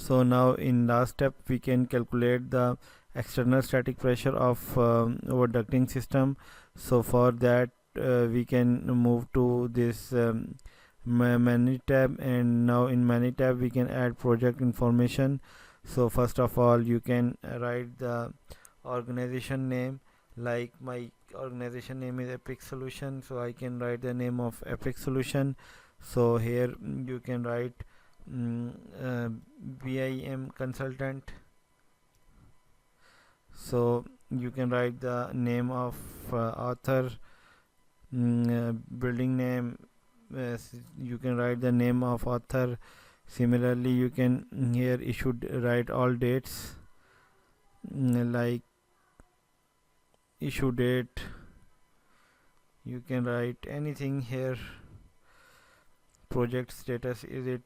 So now in last step we can calculate the external static pressure of our ducting system. So for that we can move to this manage tab, and now in manage tab we can add project information. So first of all you can write the organization name, like my organization name is Epic Solution, so I can write the name of Epic Solution. So here you can write BIM consultant. So you can write the name of author, building name, you can write the name of author. Similarly you can here you should write all dates, like issue date, you can write anything here. Project status, is it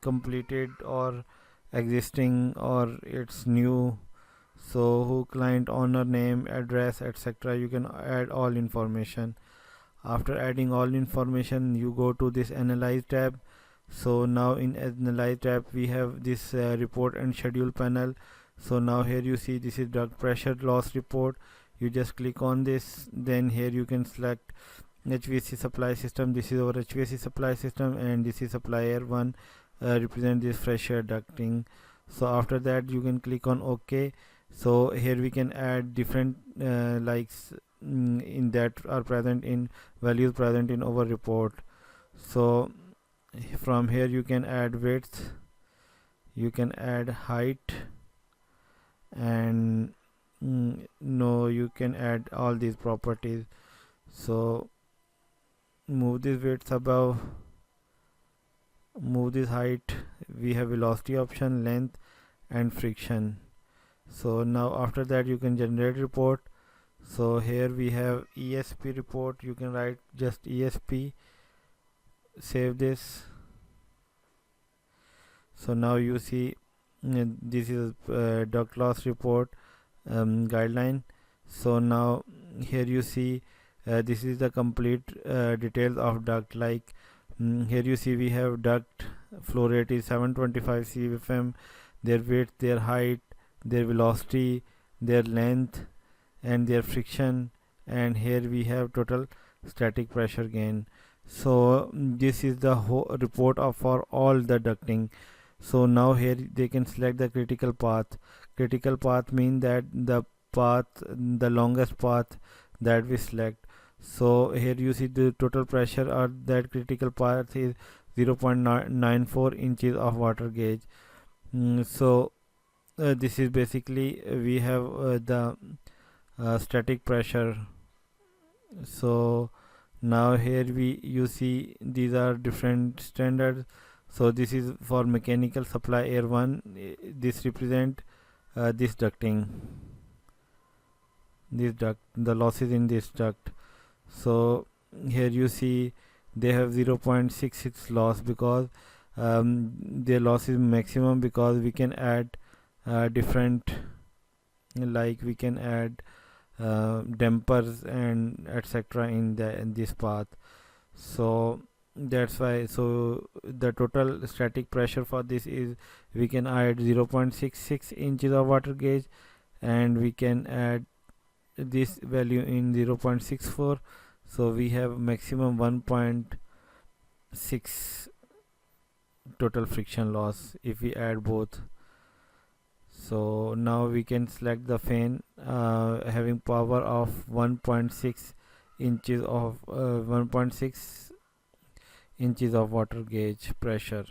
completed or existing or it's new. So who, client, owner name, address, etc. You can add all information. After adding all information you go to this analyze tab. So now in analyze tab we have this report and schedule panel. So now here you see this is duct pressure loss report. You just click on this, then here you can select HVAC supply system. This is our HVAC supply system, and this is supplier 1 represent this fresh air ducting. So after that you can click on OK. So here we can add different likes in that are present in values present in our report. So from here you can add width, you can add height, and no, you can add all these properties. So move this width above, move this height, we have velocity option, length and friction. So now after that you can generate report. So here we have ESP report, you can write just ESP, save this. So now you see this is duct loss report guideline. So now here you see this is the complete details of duct, like here you see we have duct flow rate is 725 CFM, their width, their height, their velocity, their length and their friction, and here we have total static pressure gain. So this is the whole report of for all the ducting. So now here they can select the critical path. Critical path mean that the path, the longest path that we select. So here you see the total pressure or that critical path is 0.94 inches of water gauge. So this is basically we have the static pressure. So now here you see these are different standards. So this is for mechanical supply air 1, this represent this ducting, this duct, the losses in this duct. So here you see they have 0.66 loss because their loss is maximum, because we can add different, like we can add dampers and etc. in this path. So that's why, so the total static pressure for this is we can add 0.66 inches of water gauge, and we can add this value in 0.64. so we have maximum 1.6 total friction loss if we add both. So now we can select the fan having power of 1.6 inches of 1.6 inches of water gauge pressure.